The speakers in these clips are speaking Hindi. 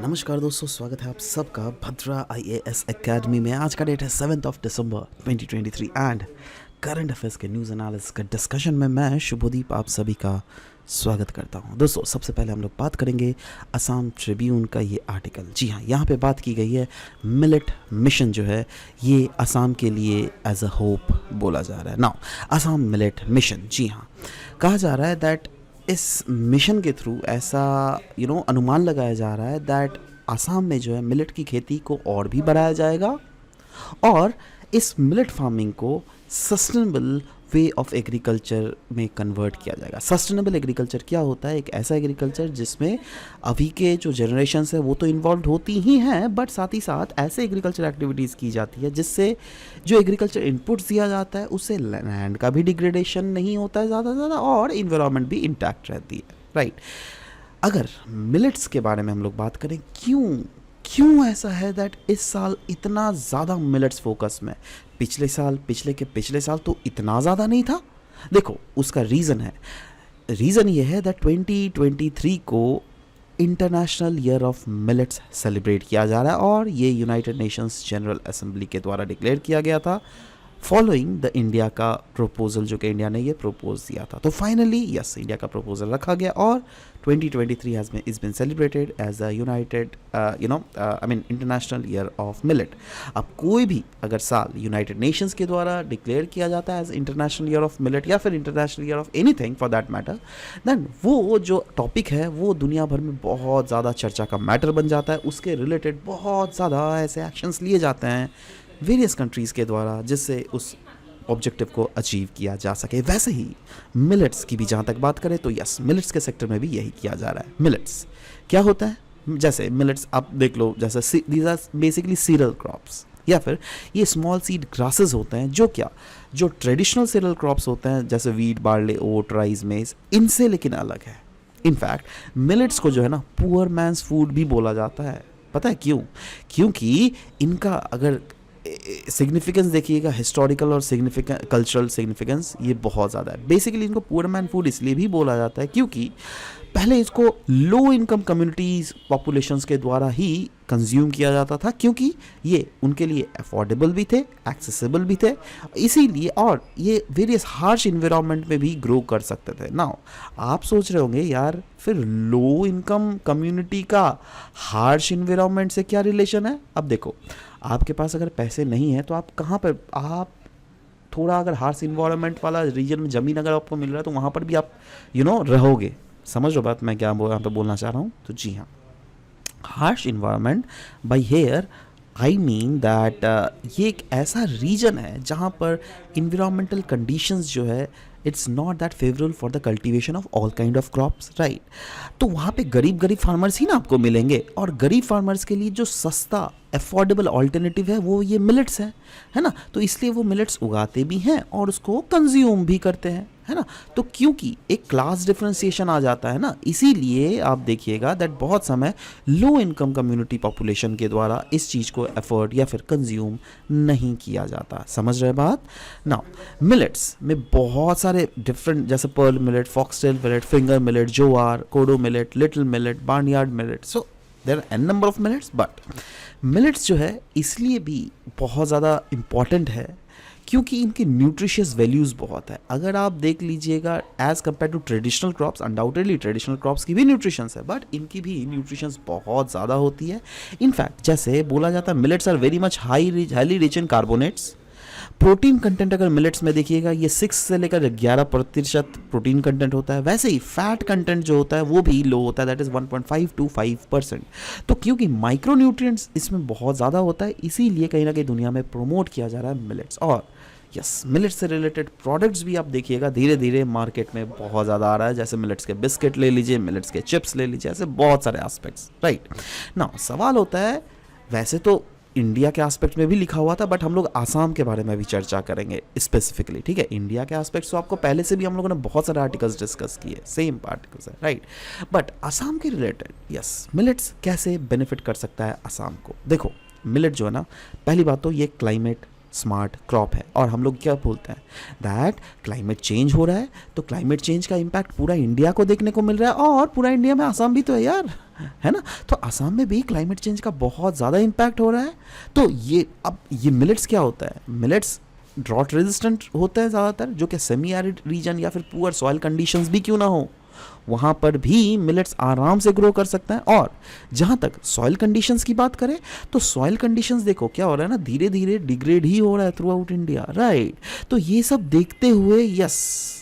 नमस्कार दोस्तों, स्वागत है आप सबका भद्रा आईएएस एकेडमी में। आज का डेट है 7 दिसंबर 2023 एंड करंट अफेयर्स के न्यूज़ एनालिसिस का डिस्कशन में मैं शुभदीप आप सभी का स्वागत करता हूं। दोस्तों, सबसे पहले हम लोग बात करेंगे असम ट्रिब्यून का ये आर्टिकल। जी हाँ, यहाँ पे बात की गई है मिलेट मिशन जो है ये असम के लिए एज अ होप बोला जा रहा है। नाउ असम मिलेट मिशन, जी हाँ, कहा जा रहा है दैट इस मिशन के थ्रू ऐसा अनुमान लगाया जा रहा है दैट आसाम में जो है मिलेट की खेती को और भी बढ़ाया जाएगा और इस मिलेट फार्मिंग को सस्टेनेबल वे ऑफ एग्रीकल्चर में कन्वर्ट किया जाएगा। सस्टेनेबल एग्रीकल्चर क्या होता है? एक ऐसा एग्रीकल्चर जिसमें अभी के जो जनरेशन्स है वो तो इन्वॉल्व होती ही हैं, बट साथ ही साथ ऐसे एग्रीकल्चर एक्टिविटीज़ की जाती है जिससे जो एग्रीकल्चर इनपुट्स दिया जाता है उससे लैंड का भी डिग्रेडेशन नहीं होता है ज़्यादा से ज़्यादा और इन्वायरमेंट भी इंटैक्ट रहती है, राइट। अगर मिलेट्स के बारे में हम लोग बात करें, क्यों ऐसा है दैट इस साल इतना ज़्यादा मिलेट्स फोकस में? पिछले साल, पिछले साल तो इतना ज़्यादा नहीं था। देखो, उसका रीज़न ये है दैट 2023 को international year of millets celebrate किया जा रहा है और ये यूनाइटेड नेशंस जनरल असेंबली के द्वारा डिक्लेयर किया गया था फॉलोइंग द इंडिया का प्रपोजल, जो कि इंडिया ने ये प्रपोज दिया था। तो फाइनली यस, इंडिया का प्रपोजल रखा गया और 2023 is been celebrated as a united international year of millet. अब कोई भी अगर साल यूनाइटेड नेशंस के द्वारा डिक्लेयर किया जाता है as international year of millet या फिर international year of anything for that matter, then वो जो टॉपिक है वो दुनिया भर में बहुत ज़्यादा चर्चा का मैटर बन जाता है। उसके रिलेटेड बहुत ज़्यादा ऐसे एक्शंस लिए जाते हैं वेरियस कंट्रीज़ के द्वारा जिससे उस ऑब्जेक्टिव को अचीव किया जा सके। वैसे ही मिलेट्स की भी जहाँ तक बात करें तो यस, मिलेट्स के सेक्टर में भी यही किया जा रहा है। मिलेट्स क्या होता है? जैसे मिलेट्स आप देख लो, जैसे these are basically cereal crops या फिर ये स्मॉल सीड ग्रासेस होते हैं जो ट्रेडिशनल सीरियल क्रॉप्स होते हैं जैसे वीट, बार्ले, ओट, राइस, मेज, इनसे लेकिन अलग है। इनफैक्ट मिलेट्स को जो है ना पुअर मैन्स फूड भी बोला जाता है। पता है क्यों? क्योंकि इनका अगर सिग्निफिकेंस देखिएगा, हिस्टोरिकल और सिग्निफिकेंस, कल्चरल सिग्निफिकेंस, ये बहुत ज़्यादा है। बेसिकली इनको पुअर मैन फूड इसलिए भी बोला जाता है क्योंकि पहले इसको लो इनकम कम्युनिटीज़ पॉपुलेशंस के द्वारा ही कंज्यूम किया जाता था क्योंकि ये उनके लिए अफोर्डेबल भी थे, एक्सेसिबल भी थे, इसीलिए, और ये वेरियस हार्श इन्वायरमेंट में भी ग्रो कर सकते थे। नाउ आप सोच रहे होंगे यार फिर लो इनकम कम्युनिटी का हार्श इन्वायरमेंट से क्या रिलेशन है? अब देखो, आपके पास अगर पैसे नहीं है तो आप कहाँ पर, आप थोड़ा अगर हार्श इन्वायरमेंट वाला रीजन में ज़मीन अगर आपको मिल रहा है तो वहाँ पर भी आप रहोगे। समझ लो बात मैं क्या यहाँ पे बोलना चाह रहा हूँ? तो जी हाँ, harsh environment by here I mean that ये एक ऐसा रीजन है जहाँ पर इन्वायरमेंटल कंडीशंस जो है it's not that favourable for the cultivation of all kind of crops, right. तो वहाँ पे गरीब फार्मर्स ही ना आपको मिलेंगे और गरीब फार्मर्स के लिए जो सस्ता अफोर्डेबल ऑल्टरनेटिव है वो ये मिलेट्स है ना। तो इसलिए वो मिलेट्स उगाते भी हैं और उसको कंज्यूम भी करते हैं, है ना। तो क्योंकि एक क्लास डिफरेंशिएशन आ जाता है ना, इसीलिए आप देखिएगा दैट बहुत समय लो इनकम कम्युनिटी पॉपुलेशन के द्वारा इस चीज़ को एफर्ट या फिर कंज्यूम नहीं किया जाता। समझ रहे बात? नाउ मिलेट्स में बहुत सारे डिफरेंट, जैसे pearl millet, foxtail millet, finger millet, jowar, kodo millet, little millet, barnyard millet, so there are an number of millets. But millets जो है इसलिए भी बहुत ज़्यादा इम्पॉर्टेंट है क्योंकि इनकी न्यूट्रिशियस वैल्यूज़ बहुत है। अगर आप देख लीजिएगा as compared to traditional crops, undoubtedly traditional crops की भी न्यूट्रिशंस है बट इनकी भी न्यूट्रिशंस बहुत ज़्यादा होती है। इनफैक्ट जैसे बोला जाता है millets are very much highly rich in carbonates. Protein content अगर मिलेट्स में देखिएगा ये 6 से लेकर 11% प्रोटीन कंटेंट होता है। वैसे ही फैट कंटेंट जो होता है वो भी लो होता है, दैट इज़ 1.5 to 5%। तो क्योंकि माइक्रो न्यूट्रिएंट्स इसमें बहुत ज़्यादा होता है इसीलिए कहीं ना कहीं दुनिया में प्रमोट किया जा रहा है मिलेट्स। और यस, मिलेट्स से रिलेटेड प्रोडक्ट्स भी आप देखिएगा धीरे धीरे मार्केट में बहुत ज़्यादा आ रहा है। जैसे मिलेट्स के बिस्किट ले लीजिए, मिलेट्स के चिप्स ले लीजिए, ऐसे बहुत सारे एस्पेक्ट्स, राइट। नाउ सवाल होता है, वैसे तो इंडिया के एस्पेक्ट में भी लिखा हुआ था बट हम लोग आसाम के बारे में भी चर्चा करेंगे स्पेसिफिकली, ठीक है। इंडिया के एस्पेक्ट्स तो आपको पहले से भी हम लोगों ने बहुत सारे आर्टिकल्स डिस्कस किए, सेम आर्टिकल्स है, राइट। बट आसाम के रिलेटेड यस, मिलेट्स कैसे बेनिफिट कर सकता है आसाम को? देखो, मिलेट जो है ना, पहली बात तो ये क्लाइमेट स्मार्ट क्रॉप है। और हम लोग क्या बोलते हैं दैट क्लाइमेट चेंज हो रहा है, तो क्लाइमेट चेंज का इम्पैक्ट पूरा इंडिया को देखने को मिल रहा है, और पूरा इंडिया में आसाम भी तो है यार, है ना। तो आसाम में भी क्लाइमेट चेंज का बहुत ज़्यादा इम्पैक्ट हो रहा है। तो ये अब ये मिलेट्स क्या होता है, मिलेट्स ड्रॉट रेजिस्टेंट होते हैं ज़्यादातर, जो कि सेमी एरिड रीजन या फिर पुअर सॉइल कंडीशंस भी क्यों ना हो, वहाँ पर भी मिलेट्स आराम से ग्रो कर सकते हैं। और जहाँ तक सॉइल कंडीशंस की बात करें, तो सॉइल कंडीशंस देखो क्या हो रहा है ना, धीरे धीरे डिग्रेड ही हो रहा है थ्रू आउट इंडिया, राइट। तो ये सब देखते हुए यस,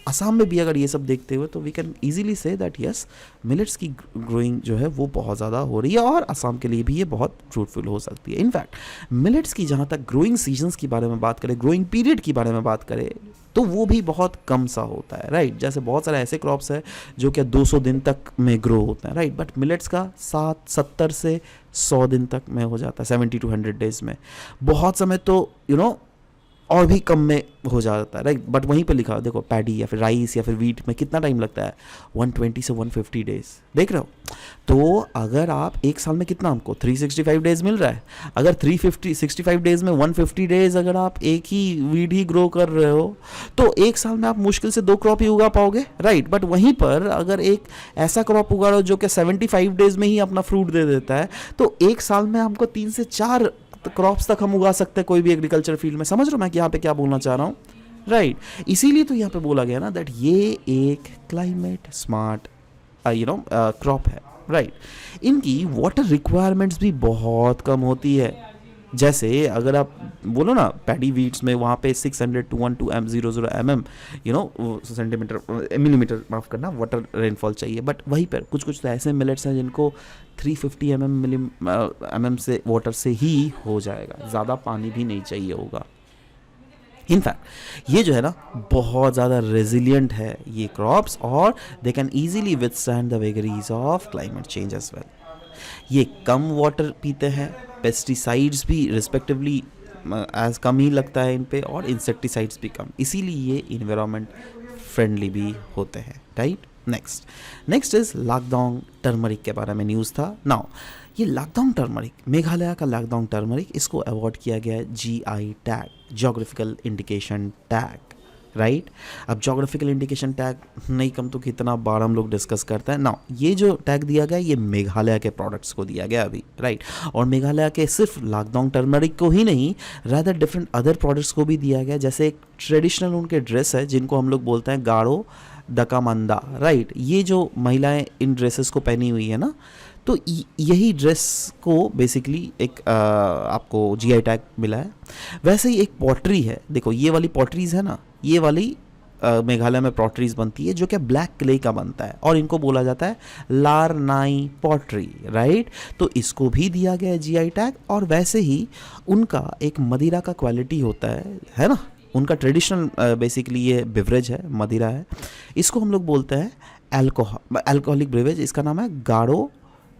असम में भी अगर ये सब देखते हुए, तो we can easily say that yes, millets की ग्रोइंग जो है वो बहुत ज़्यादा हो रही है, और असम के लिए भी ये बहुत फ्रूटफुल हो सकती है। इनफैक्ट मिलेट्स की जहाँ तक ग्रोइंग सीजन्स की बारे में बात करें, ग्रोइंग पीरियड की बारे में बात करें, तो वो भी बहुत कम सा होता है, राइट। जैसे बहुत सारे ऐसे क्रॉप्स हैं जो कि 200 दिन तक में ग्रो होते हैं, राइट, बट मिलेट्स का 70 से 100 दिन तक में हो जाता है, 70 to 100 डेज में। बहुत समय तो और भी कम में हो जाता है, राइट। बट वहीं पे लिखा देखो, पैडी या फिर राइस या फिर वीट में कितना टाइम लगता है, 120 से 150 डेज, देख रहे हो। तो अगर आप एक साल में कितना, हमको 365 डेज मिल रहा है, अगर 365 डेज में 150 डेज अगर आप एक ही वीट ही ग्रो कर रहे हो, तो एक साल में आप मुश्किल से 2 क्रॉप ही उगा पाओगे, राइट। बट वहीं पर अगर एक ऐसा क्रॉप उगा रहे हो जो कि 75 डेज में ही अपना फ्रूट दे देता है, तो एक साल में हमको 3 से 4 क्रॉप्स तक हम उगा सकते हैं कोई भी एग्रीकल्चर फील्ड में। समझ रहे हो मैं यहाँ पे क्या बोलना चाह रहा हूँ, राइट। इसीलिए तो यहाँ पे बोला गया ना दैट ये एक क्लाइमेट स्मार्ट क्रॉप है, राइट। इनकी वाटर रिक्वायरमेंट्स भी बहुत कम होती है। जैसे अगर आप बोलो ना पैडी वीट्स में, वहाँ पे 600 to 100 mm सेंटीमीटर मिलीमीटर माफ़ करना वाटर रेनफॉल चाहिए। बट वहीं पर कुछ कुछ तो ऐसे मिलेट्स हैं जिनको 350 mm से वाटर से ही हो जाएगा, ज़्यादा पानी भी नहीं चाहिए होगा। इनफैक्ट ये जो है ना बहुत ज़्यादा रेजिलियंट है ये क्रॉप्स, और they can easily withstand the vagaries of climate change as well. ये कम वाटर पीते हैं, पेस्टिसाइड्स भी रिस्पेक्टिवली एज कम ही लगता है इन पे, और इंसेक्टिसाइड्स भी कम, इसीलिए ये इन्वायरमेंट फ्रेंडली भी होते हैं, right. Next is lockdown turmeric के बारे में न्यूज़ था। नाउ ये लाकडाउन टर्मरिक, मेघालय का लाकडाउन टर्मरिक, इसको अवॉर्ड किया गया है GI tag, geographical indication tag, right. अब जोग्राफिकल इंडिकेशन टैग नहीं कम तो कितना बार हम लोग डिस्कस करते हैं ना। ये जो टैग दिया गया ये मेघालय के प्रोडक्ट्स को दिया गया अभी, राइट। और मेघालय के सिर्फ लाकडाउन टर्मरिक को ही नहीं, रादर डिफरेंट अदर प्रोडक्ट्स को भी दिया गया। जैसे एक ट्रेडिशनल उनके ड्रेस है जिनको हम लोग बोलते हैं गारो दकामंदा, राइट। ये जो महिलाएं इन ड्रेसेस को पहनी हुई है ना, तो यही ड्रेस को बेसिकली एक आपको GI टैग मिला है। वैसे ही एक पॉटरी है, देखो ये वाली पॉटरीज है ना, ये वाली मेघालय में पॉटरीज बनती है जो कि ब्लैक क्ले का बनता है, और इनको बोला जाता है लारनाई पॉटरी, राइट। तो इसको भी दिया गया है GI टैग। और वैसे ही उनका एक मदिरा का क्वालिटी होता है ना, उनका ट्रेडिशनल बेसिकली ये बिवरेज है, मदिरा है, इसको हम लोग बोलते हैं अल्कोहलिक बिवरेज। इसका नाम है गारो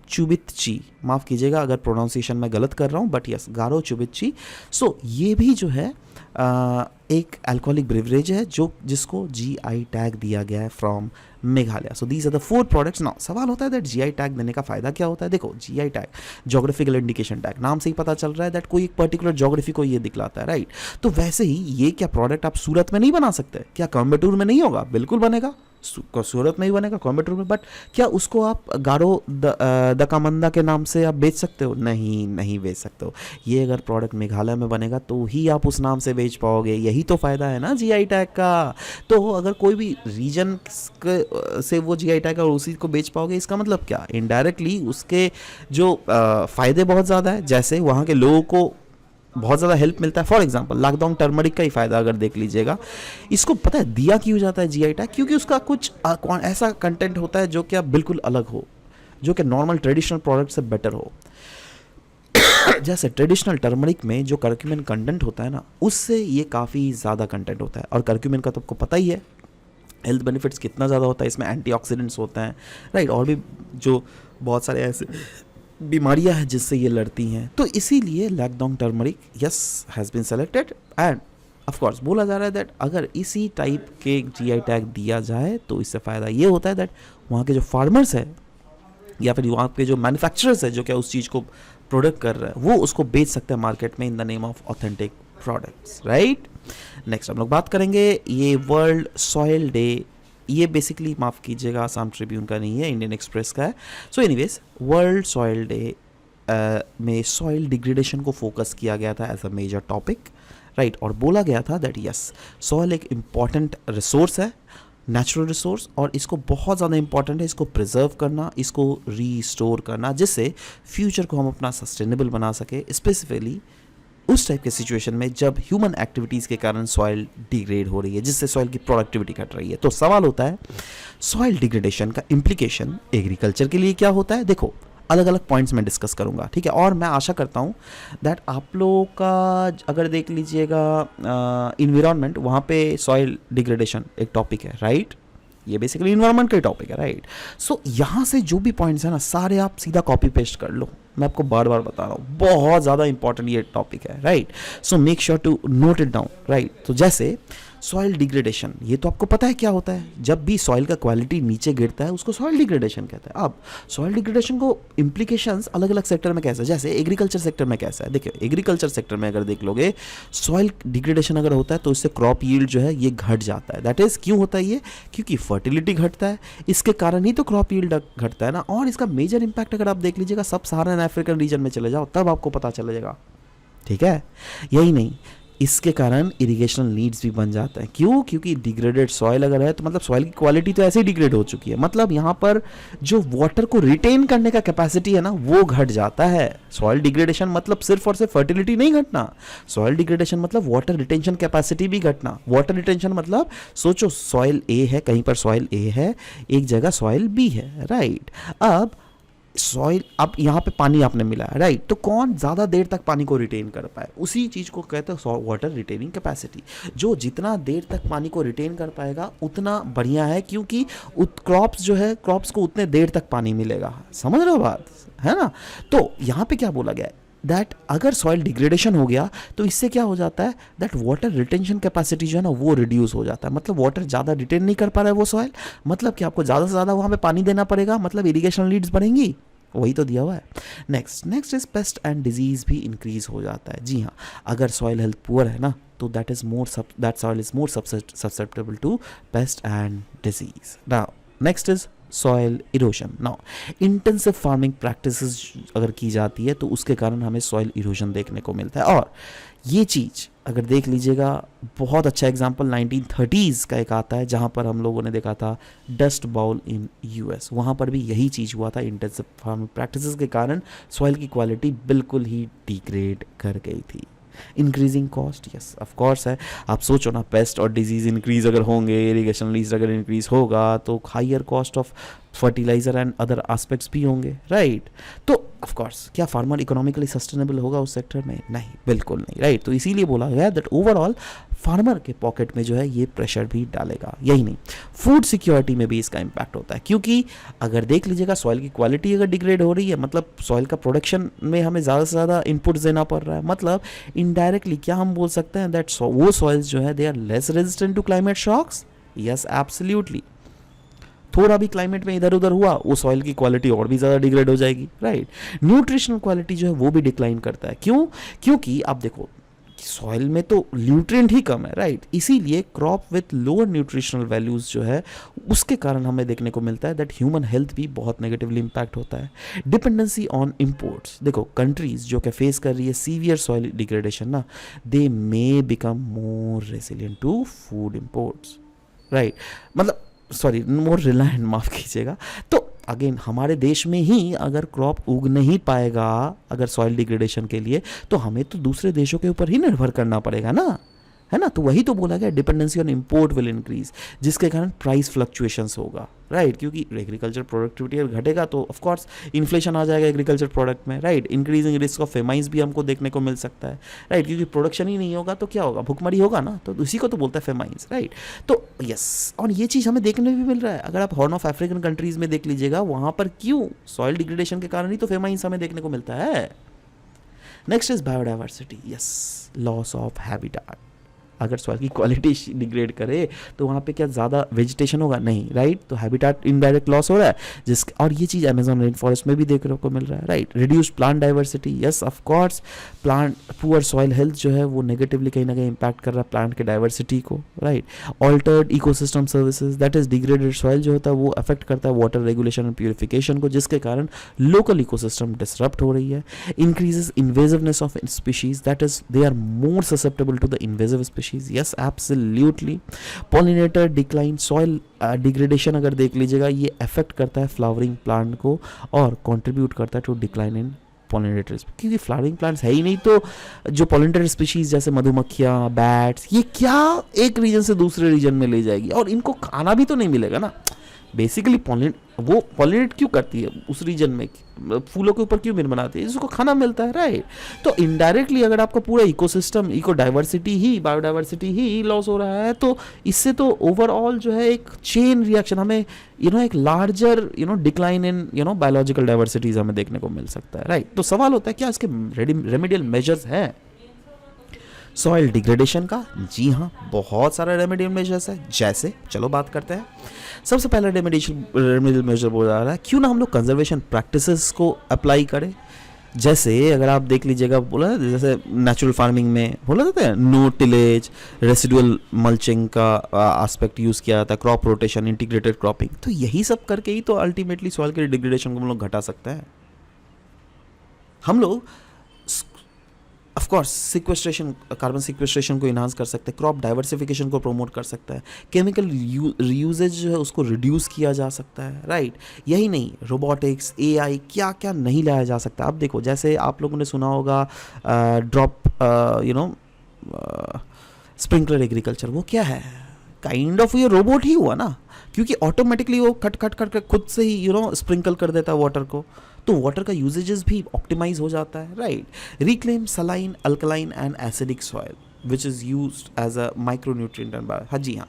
चुबितची, माफ़ कीजिएगा अगर प्रोनाउंसिएशन मैं गलत कर रहा हूँ, बट यस गारो चुबितची। सो ये भी जो है एक अल्कोहलिक ब्रेवरेज है जिसको GI टैग दिया गया है from Meghalaya. So these are the 4 products. Now सवाल होता है दैट GI टैग देने का फ़ायदा क्या होता है। देखो GI tag, geographical indication tag, नाम से ही पता चल रहा है दैट कोई एक पर्टिकुलर जोग्राफी को ये दिखलाता है, राइट। तो वैसे ही ये क्या प्रोडक्ट आप सूरत में नहीं बना सकते, क्या कोयम्बटूर में नहीं होगा, बिल्कुल बनेगा, सूरत में ही बनेगा, कोयम्बटूर में। बट क्या उसको आप गारो दकामंदा के नाम से आप बेच सकते हो? नहीं बेच सकते हो। ये अगर प्रोडक्ट मेघालय में बनेगा तो ही आप उस नाम से बेच पाओगे, यही तो फ़ायदा है ना GI टैग का। तो अगर कोई भी रीजन से वो GI टैग और उसी को बेच पाओगे, इसका मतलब क्या, इनडायरेक्टली उसके जो फ़ायदे बहुत ज़्यादा है, जैसे वहाँ के लोगों को बहुत ज़्यादा हेल्प मिलता है। फॉर एग्जांपल लाकडाउन टर्मरिक का ही फ़ायदा अगर देख लीजिएगा, इसको पता है दिया क्यों जाता है GI टैग, क्योंकि उसका कुछ ऐसा कंटेंट होता है जो कि बिल्कुल अलग हो, जो कि नॉर्मल ट्रेडिशनल प्रोडक्ट से बेटर हो। जैसे ट्रेडिशनल टर्मरिक में जो कर्क्यूमिन कंटेंट होता है ना, उससे ये काफ़ी ज़्यादा कंटेंट होता है। और कर्क्यूमिन का तो आपको पता ही है हेल्थ बेनिफिट्स कितना ज़्यादा होता है, इसमें एंटीऑक्सीडेंट्स होते हैं, राइट। और भी जो बहुत सारे ऐसे बीमारियां हैं जिससे ये लड़ती हैं। तो इसीलिए Lakadong turmeric yes has been selected. And of course बोला जा रहा है दैट अगर इसी टाइप के GI टैग दिया जाए तो इससे फ़ायदा ये होता है दैट वहाँ के जो फार्मर्स हैं या फिर वहाँ के जो मैन्युफैक्चरर्स है जो क्या उस चीज़ को प्रोडक्ट कर रहा है, वो उसको बेच सकते हैं मार्केट में in the name of authentic products, right. Next हम लोग बात करेंगे ये वर्ल्ड सॉइल डे, ये बेसिकली माफ़ कीजिएगा आसाम ट्रिब्यून का नहीं है, इंडियन एक्सप्रेस का है। So anyways world soil day में सॉइल डिग्रेडेशन को फोकस किया गया था as a major topic, right. और बोला गया था दैट यस सॉइल एक इम्पॉर्टेंट रिसोर्स है, नेचुरल रिसोर्स, और इसको बहुत ज़्यादा इंपॉर्टेंट है इसको प्रिजर्व करना, इसको रीस्टोर करना, जिससे फ्यूचर को हम अपना सस्टेनेबल बना सके, स्पेसिफिकली उस टाइप के सिचुएशन में जब ह्यूमन एक्टिविटीज़ के कारण सॉइल डिग्रेड हो रही है, जिससे सॉइल की प्रोडक्टिविटी घट रही है। तो सवाल होता है सॉइल डिग्रेडेशन का इम्प्लीकेशन एग्रीकल्चर के लिए क्या होता है। देखो अलग अलग पॉइंट्स में डिस्कस करूंगा, ठीक है। और मैं आशा करता हूं दैट आप लोगों का अगर देख लीजिएगा इन्वायरमेंट, वहाँ पे सॉइल डिग्रेडेशन एक टॉपिक है, राइट। ये बेसिकली इन्वायरमेंट का ही टॉपिक है, राइट। सो यहाँ से जो भी पॉइंट्स हैं ना सारे आप सीधा कॉपी पेस्ट कर लो, मैं आपको बार बार बता रहा हूँ, बहुत ज़्यादा इंपॉर्टेंट ये टॉपिक है, right. So make sure to note it down, right. तो जैसे सॉइल डिग्रेडेशन, ये तो आपको पता है क्या होता है, जब भी सॉइल का क्वालिटी नीचे गिरता है उसको सॉइल डिग्रेडेशन कहते हैं। अब सॉइल डिग्रेडेशन को इम्प्लीकेशंस अलग अलग सेक्टर में कैसा है, जैसे एग्रीकल्चर सेक्टर में कैसा है। देखिए एग्रीकल्चर सेक्टर में अगर देख लोगे सॉइल डिग्रेडेशन अगर होता है तो इससे क्रॉप यील्ड जो है ये घट जाता है। दैट इज क्यों होता है ये, क्योंकि फर्टिलिटी घटता है, इसके कारण ही तो क्रॉप यील्ड घटता है ना। और इसका मेजर इंपैक्ट अगर आप देख लीजिएगा सब सहारन अफ्रीकन रीजन में चले जाओ तब आपको पता चलेगा, ठीक है। यही नहीं, इसके कारण इरिगेशनल नीड्स भी बन जाता है। क्यों, क्योंकि डिग्रेडेड सॉइल अगर है तो मतलब सॉइल की क्वालिटी तो ऐसे ही डिग्रेड हो चुकी है, मतलब यहाँ पर जो वाटर को रिटेन करने का कैपेसिटी है ना वो घट जाता है। सॉइल डिग्रेडेशन मतलब सिर्फ और सिर्फ फर्टिलिटी नहीं घटना, सॉइल डिग्रेडेशन मतलब वाटर रिटेंशन कैपेसिटी भी घटना। वाटर रिटेंशन मतलब सोचो सॉइल ए है, कहीं पर सॉइल ए है, एक जगह सॉइल बी है, राइट। अब सॉइल, अब यहाँ पे पानी आपने मिला है, राइट, तो कौन ज़्यादा देर तक पानी को रिटेन कर पाए, उसी चीज़ को कहते हैं वाटर रिटेनिंग कैपेसिटी। जो जितना देर तक पानी को रिटेन कर पाएगा उतना बढ़िया है, क्योंकि क्रॉप्स जो है क्रॉप्स को उतने देर तक पानी मिलेगा। समझ रहे हो बात, है ना। तो यहाँ पे क्या बोला गया है दैट अगर सॉइल डिग्रेडेशन हो गया तो इससे क्या हो जाता है दैट वाटर रिटेंशन कैपेसिटी जो है ना वो रिड्यूस हो जाता है, मतलब वाटर ज़्यादा रिटेन नहीं कर पा रहा है वो सॉइल, मतलब कि आपको ज़्यादा से ज़्यादा वहाँ पे पानी देना पड़ेगा, मतलब इरिगेशन नीड्स बढ़ेंगी, वही तो दिया हुआ है। Next is paste and disease भी इंक्रीज हो जाता है। जी हाँ, अगर सॉइल हेल्थ पुअर है ना तो that soil is more susceptible to pest and disease. Now next is soil erosion. Now intensive farming practices अगर की जाती है तो उसके कारण हमें सॉइल इरोशन देखने को मिलता है। और ये चीज़ अगर देख लीजिएगा बहुत अच्छा एग्जांपल 1930s का एक आता है जहाँ पर हम लोगों ने देखा था डस्ट बाउल इन यूएस, वहाँ पर भी यही चीज़ हुआ था। इंटेंसिव फार्मिंग प्रैक्टिसेस के कारण सॉइल की क्वालिटी बिल्कुल ही डिग्रेड कर गई थी। Increasing cost, yes of course है। आप सोचो ना, पेस्ट और डिजीज इंक्रीज अगर होंगे, इरिगेशन लीज अगर इंक्रीज होगा तो higher cost of fertilizer and other aspects भी होंगे, राइट। तो ऑफ कोर्स क्या फार्मर इकोनॉमिकली सस्टेनेबल होगा उस सेक्टर में, नहीं, बिल्कुल नहीं, राइट। तो इसीलिए बोला गया दैट ओवरऑल फार्मर के पॉकेट में जो है ये प्रेशर भी डालेगा। यही नहीं, फूड सिक्योरिटी में भी इसका इम्पैक्ट होता है, क्योंकि अगर देख लीजिएगा सॉइल की क्वालिटी अगर डिग्रेड हो रही है मतलब सॉइल का प्रोडक्शन में हमें ज़्यादा से ज़्यादा इनपुट्स देना पड़ रहा है, मतलब इनडायरेक्टली क्या हम बोल सकते हैं दैट वो सॉइल्स जो है they are less resistant to climate shocks. Yes absolutely, थोड़ा भी क्लाइमेट में इधर उधर हुआ वो सॉइल की क्वालिटी और भी ज़्यादा डिग्रेड हो जाएगी, राइट। न्यूट्रिशनल क्वालिटी जो है वो भी डिक्लाइन करता है। क्यों, क्योंकि आप देखो सॉइल में तो न्यूट्रिएंट ही कम है, राइट। इसीलिए crop with lower nutritional values जो है उसके कारण हमें देखने को मिलता है दैट ह्यूमन हेल्थ भी बहुत नेगेटिवली इम्पैक्ट होता है। डिपेंडेंसी ऑन इम्पोर्ट्स, देखो कंट्रीज जो कि फेस कर रही है सीवियर सॉइल डिग्रेडेशन ना, they may become more resilient to food imports, right, मतलब सॉरी मोर रिलायंट, माफ़ कीजिएगा। तो अगेन हमारे देश में ही अगर क्रॉप उग नहीं पाएगा अगर सॉइल डिग्रेडेशन के लिए तो हमें तो दूसरे देशों के ऊपर ही निर्भर करना पड़ेगा ना, है ना। तो वही तो बोला गया dependency on import will increase, जिसके कारण प्राइस फ्लक्चुएशंस होगा, राइट। क्योंकि एग्रीकल्चर प्रोडक्टिविटी अगर घटेगा तो ऑफ कोर्स इन्फ्लेशन आ जाएगा एग्रीकल्चर प्रोडक्ट में, right. Increasing risk of famines भी हमको देखने को मिल सकता है, राइट, क्योंकि प्रोडक्शन ही नहीं होगा तो क्या होगा, भुखमरी होगा ना, तो उसी को तो बोलता है फेमाइंस, राइट। तो यस, और ये चीज़ हमें देखने भी मिल रहा है। अगर आप हॉर्न ऑफ अफ्रीकन कंट्रीज में देख लीजिएगा वहाँ पर क्यों सॉइल डिग्रेडेशन के कारण ही तो फेमाइंस हमें देखने को मिलता है। Next is biodiversity, yes, loss of habitat. अगर सॉइल की क्वालिटी डिग्रेड करे तो वहाँ पे क्या ज़्यादा वेजिटेशन होगा? नहीं, राइट। तो हैबिटेट इनडायरेक्ट लॉस हो रहा है और ये चीज़ अमेजोन रेन फॉरेस्ट में भी देखने को मिल रहा है, right. Reduce plant diversity, yes of course, plant poor soil health जो है वो नेगेटिवली कहीं ना कहीं इम्पैक्ट कर रहा है प्लांट के डाइवर्सिटी को, right. Altered ecosystem services, that is degraded soil जो होता है वो अफेक्ट करता है वाटर रेगुलेशन एंड प्यूरिफिकेशन को, जिसके कारण लोकल इकोसिस्टम डिसरप्ट हो रही है। Increases invasiveness of species, that is they are more susceptible to the invasive species, yes absolutely. Pollinator decline, soil degradation अगर देख लीजिएगा ये अफेक्ट करता है फ्लावरिंग प्लांट को और कंट्रीब्यूट करता है टू डिक्लाइन इन पॉलिनेटर्स, क्योंकि फ्लावरिंग प्लांट्स है ही नहीं तो जो पॉलिनेटर स्पीशीज जैसे मधुमक्खियाँ, बैट्स, ये क्या एक रीजन से दूसरे रीजन में ले जाएगी और इनको खाना भी तो नहीं मिलेगा ना। बेसिकली वो पॉलिनेट क्यों करती है उस रीजन में, फूलों के ऊपर क्यों मिल बनाती है, जिसको खाना मिलता है, राइट। तो इनडायरेक्टली अगर आपका पूरा इकोसिस्टम, इको डाइवर्सिटी ही, बायोडाइवर्सिटी ही लॉस हो रहा है तो इससे तो ओवरऑल जो है एक चेन रिएक्शन हमें एक larger decline in biological diversities हमें देखने को मिल सकता है, राइट। तो सवाल होता है क्या इसके रेमेडियल मेजर्स हैं सॉइल डिग्रेडेशन का? जी हाँ, बहुत सारा रेमेडियल मेजर्स है। जैसे चलो बात करते हैं। सबसे पहला रेमेडियल मेजर बोला जा रहा है क्यों ना हम लोग कंजर्वेशन प्रैक्टिसेस को अप्लाई करें। जैसे अगर आप देख लीजिएगा, बोला जैसे नेचुरल फार्मिंग में बोला जाता है नो टिलेज, रेसिडुअल मल्चिंग का एस्पेक्ट यूज़ किया जाता है, क्रॉप रोटेशन, इंटीग्रेटेड क्रॉपिंग। तो यही सब करके ही तो अल्टीमेटली सॉइल के डिग्रेडेशन को हम लोग घटा सकते हैं। हम लोग of course sequestration, carbon sequestration को इन्हांस कर सकते हैं, क्रॉप डाइवर्सिफिकेशन को प्रमोट कर सकता है, केमिकल रीयूजेज जो है उसको रिड्यूस किया जा सकता है, राइट। यही नहीं, रोबोटिक्स, एआई, क्या क्या नहीं लाया जा सकता। अब देखो जैसे आप लोगों ने सुना होगा ड्रॉप स्प्रिंकलर एग्रीकल्चर, वो क्या है? काइंड ऑफ ये रोबोट ही हुआ ना, क्योंकि ऑटोमेटिकली वो खट खट खट खुद से ही स्प्रिंकल कर देता है वाटर को, तो वाटर का यूजेजेस भी ऑप्टिमाइज हो जाता है, right. Reclaim saline, alkaline and acidic soil which is used as a micronutrient and हाँ जी हाँ,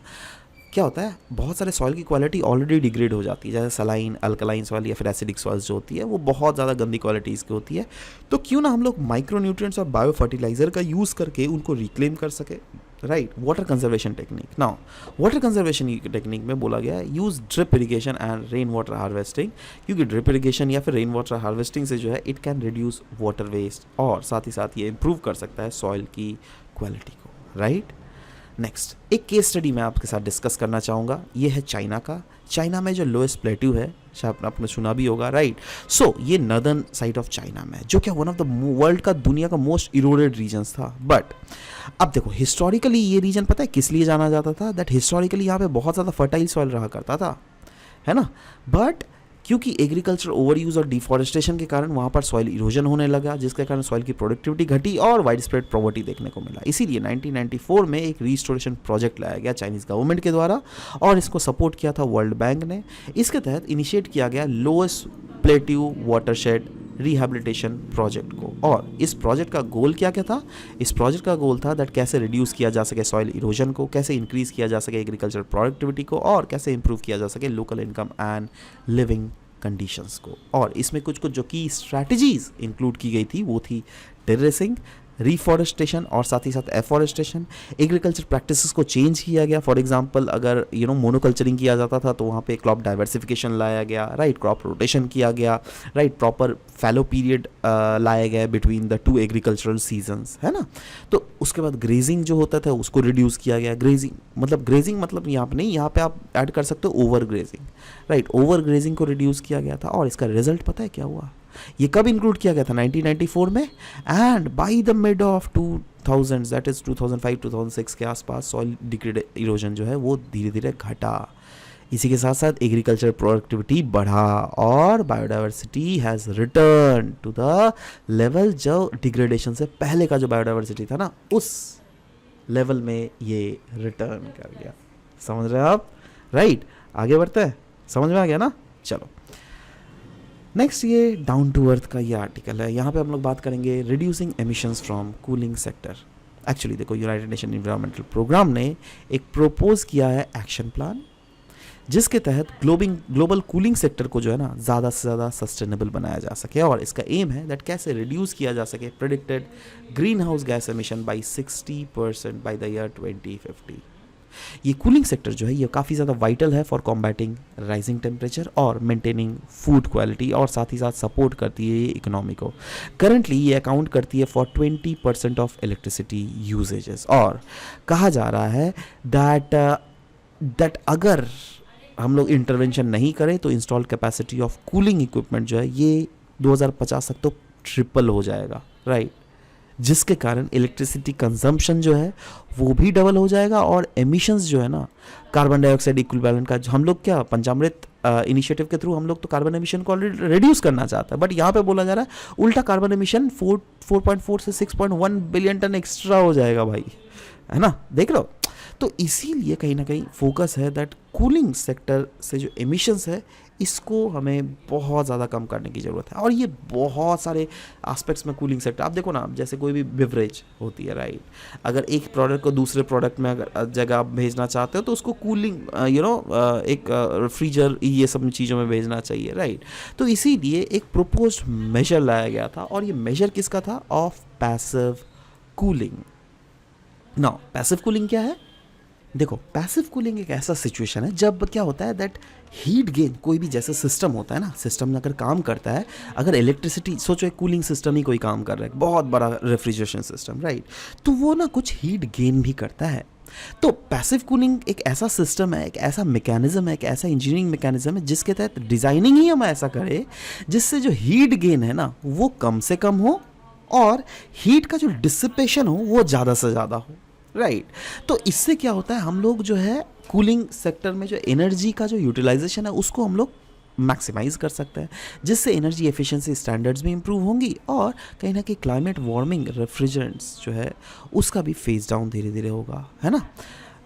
क्या होता है बहुत सारे सॉइल की क्वालिटी ऑलरेडी डिग्रेड हो जाती है, जैसे सलाइन, अल्कलाइन सॉइल या फिर एसिडिक सॉइल्स जो होती है वो बहुत ज़्यादा गंदी क्वालिटीज़ की होती है। तो क्यों ना हम लोग माइक्रोन्यूट्रिएंट्स और बायो फर्टिलाइजर का यूज़ करके उनको रिक्लेम कर सके, right. Water conservation technique, now water conservation technique में बोला गया है use drip irrigation and rain water harvesting, क्योंकि ड्रिप इरिगेशन या फिर रेन वाटर हार्वेस्टिंग से जो है it can reduce water waste और साथ ही साथ ये इम्प्रूव कर सकता है सॉइल की क्वालिटी को, राइट। नेक्स्ट एक केस स्टडी मैं आपके साथ डिस्कस करना चाहूँगा, ये है चाइना का। चाइना में जो लोएस्ट प्लेट्यू है, शायद आपने सुना भी होगा, राइट। सो ये नर्दर्न साइड ऑफ चाइना में, जो क्या वन ऑफ द वर्ल्ड का दुनिया का मोस्ट इरोडेड रीजन्स था। बट अब देखो हिस्टोरिकली ये रीजन पता है किस लिए जाना जाता था? दैट हिस्टोरिकली यहाँ पे बहुत ज़्यादा फर्टाइल सॉइल रहा करता था, है ना। बट क्योंकि एग्रीकल्चर ओवर यूज़ और डिफॉरेस्टेशन के कारण वहाँ पर सॉइल इरोजन होने लगा, जिसके कारण सॉइल की प्रोडक्टिविटी घटी और वाइड स्प्रेड पॉवर्टी देखने को मिला। इसीलिए 1994 में एक रिस्टोरेशन प्रोजेक्ट लाया गया चाइनीज़ गवर्नमेंट के द्वारा और इसको सपोर्ट किया था वर्ल्ड बैंक ने। इसके तहत इनिशिएट किया गया lowest plateau watershed rehabilitation project को। और इस प्रोजेक्ट का गोल क्या क्या था? इस प्रोजेक्ट का गोल था दैट कैसे रिड्यूस किया जा सके सॉइल इरोजन को, कैसे इंक्रीज किया जा सके एग्रीकल्चर प्रोडक्टिविटी को और कैसे इंप्रूव किया जा सके local income and living conditions को। और इसमें कुछ कुछ जो की स्ट्रैटेजीज इंक्लूड की गई थी वो थी टेरेसिंग, रिफॉरेस्टेशन और साथ ही साथ एफॉरेस्टेशन। एग्रीकल्चर प्रैक्टिसेस को चेंज किया गया। फॉर एग्जांपल अगर मोनोकल्चरिंग किया जाता था तो वहाँ पे क्रॉप डाइवर्सिफिकेशन लाया गया, राइट। क्रॉप रोटेशन किया गया, राइट। प्रॉपर फैलो पीरियड लाया गया between the two agricultural seasons, है ना। तो उसके बाद ग्रेजिंग जो होता था उसको रिड्यूस किया गया। ग्रेजिंग मतलब यहाँ पे नहीं, यहाँ पे आप ऐड कर सकते हो over grazing, right. Over grazing को रिड्यूस किया गया था और इसका रिजल्ट पता है क्या हुआ? ये कब इंक्लूड किया गया था? 1994 में। And by the mid of 2000 that is 2005-2006 के आसपास सॉइल डिग्रेड इरोजन जो है वो धीरे धीरे घटा। इसी के साथ साथ एग्रीकल्चर प्रोडक्टिविटी बढ़ा और biodiversity has return to the level जो डिग्रेडेशन से पहले का जो बायोडाइवर्सिटी था ना उस लेवल में ये रिटर्न कर गया। समझ रहे हैं आप, राइट। आगे बढ़ते हैं, समझ में आ गया ना। चलो नेक्स्ट ये डाउन टू अर्थ का ये आर्टिकल है। यहाँ पे हम लोग बात करेंगे reducing emissions from cooling sector. Actually देखो यूनाइटेड नेशन एनवायरमेंटल प्रोग्राम ने एक प्रपोज किया है एक्शन प्लान जिसके तहत ग्लोबल कूलिंग सेक्टर को जो है ना ज़्यादा से ज़्यादा सस्टेनेबल बनाया जा सके, और इसका एम है दैट कैसे रिड्यूस किया जा सके predicted green house gas emission by 60% by the year 2050। ये कूलिंग सेक्टर जो है ये काफ़ी ज़्यादा वाइटल है फॉर कॉम्बैटिंग राइजिंग टेम्परेचर और मेंटेनिंग फूड क्वालिटी, और साथ ही साथ सपोर्ट करती है ये इकोनॉमी को। करंटली ये अकाउंट करती है फॉर 20% ऑफ इलेक्ट्रिसिटी यूजेजेस, और कहा जा रहा है दैट अगर हम लोग इंटरवेंशन नहीं करें तो install capacity of cooling equipment जो है ये 2050 तक तो ट्रिपल हो जाएगा, राइट। जिसके कारण इलेक्ट्रिसिटी कंजम्पशन जो है वो भी डबल हो जाएगा, और एमिशंस जो है ना कार्बन डाइऑक्साइड इक्विवेलेंट का, हम लोग क्या पंचामृत इनिशिएटिव के थ्रू हम लोग तो कार्बन एमिशन को ऑलरेडी रिड्यूस करना चाहता है, बट यहाँ पे बोला जा रहा है उल्टा कार्बन एमिशन 4.4 से 6.1 बिलियन टन एक्स्ट्रा हो जाएगा भाई, है ना, देख लो। तो इसीलिए कहीं ना कहीं फोकस है दैट कूलिंग सेक्टर से जो एमिशंस है इसको हमें बहुत ज़्यादा कम करने की ज़रूरत है, और ये बहुत सारे एस्पेक्ट्स में कूलिंग सेक्टर, आप देखो ना, जैसे कोई भी बिवरेज होती है, राइट, अगर एक प्रोडक्ट को दूसरे प्रोडक्ट में अगर जगह आप भेजना चाहते हो तो उसको कूलिंग एक रेफ्रिजर ये सब चीज़ों में भेजना चाहिए, राइट। तो इसीलिए एक प्रोपोज्ड मेजर लाया गया था, और ये मेजर किसका था, of passive cooling. Now passive cooling क्या है, देखो पैसिव कूलिंग एक ऐसा सिचुएशन है जब क्या होता है दैट हीट गेन, कोई भी जैसे सिस्टम होता है ना, सिस्टम में अगर काम करता है, अगर इलेक्ट्रिसिटी, सोचो एक कूलिंग सिस्टम ही कोई काम कर रहा है, बहुत बड़ा रेफ्रिजरेशन सिस्टम, राइट, तो वो ना कुछ हीट गेन भी करता है। तो पैसिव कूलिंग एक ऐसा सिस्टम है, एक ऐसा मैकेनिज्म है, एक ऐसा इंजीनियरिंग मैकेनिज्म है जिसके तहत डिज़ाइनिंग ही हम ऐसा करें जिससे जो हीट गेन है ना वो कम से कम हो, और हीट का जो डिसिपेशन हो वो ज़्यादा से ज़्यादा हो, राइट। तो इससे क्या होता है, हम लोग जो है कूलिंग सेक्टर में जो एनर्जी का जो यूटिलाइजेशन है उसको हम लोग मैक्सिमाइज कर सकते हैं, जिससे एनर्जी एफिशिएंसी स्टैंडर्ड्स भी इंप्रूव होंगी, और कहीं ना कहीं क्लाइमेट वार्मिंग रेफ्रिजरेंट्स जो है उसका भी फेज डाउन धीरे धीरे होगा, है ना,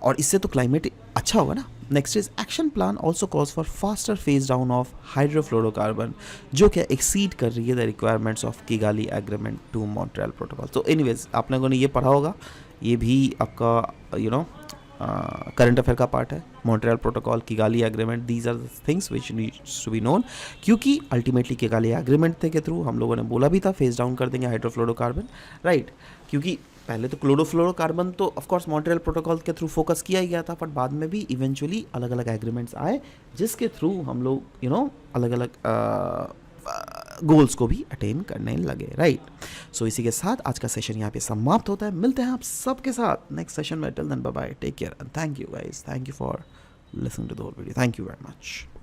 और इससे तो क्लाइमेट अच्छा होगा ना। Next is action plan also calls for faster phase down of hydrofluorocarbon, जो क्या एक्सीड कर रही है the requirements of Kigali agreement to Montreal protocol. तो एनीवेज आप लोगों ने ये पढ़ा होगा, ये भी आपका करंट अफेयर का पार्ट है, Montreal protocol, Kigali agreement, these are the things which needs to be known, क्योंकि अल्टीमेटली किगाली एग्रीमेंट के थ्रू हम लोगों ने बोला भी था फेज डाउन कर देंगे हाइड्रोफ्लोरोकार्बन, राइट, क्योंकि पहले तो क्लोरोफ्लोरोकार्बन तो ऑफकोर्स मॉन्ट्रियल प्रोटोकॉल के थ्रू फोकस किया ही गया था, बट बाद में भी इवेंचुअली अलग अलग एग्रीमेंट्स आए जिसके थ्रू हम लोग अलग अलग गोल्स को भी अटेन करने लगे, राइट। सो इसी के साथ आज का सेशन यहाँ पे समाप्त होता है, मिलते हैं आप सबके साथ नेक्स्ट सेशन में, till then bye bye, take care and thank you guys, thank you for listening to the whole video, thank you very much.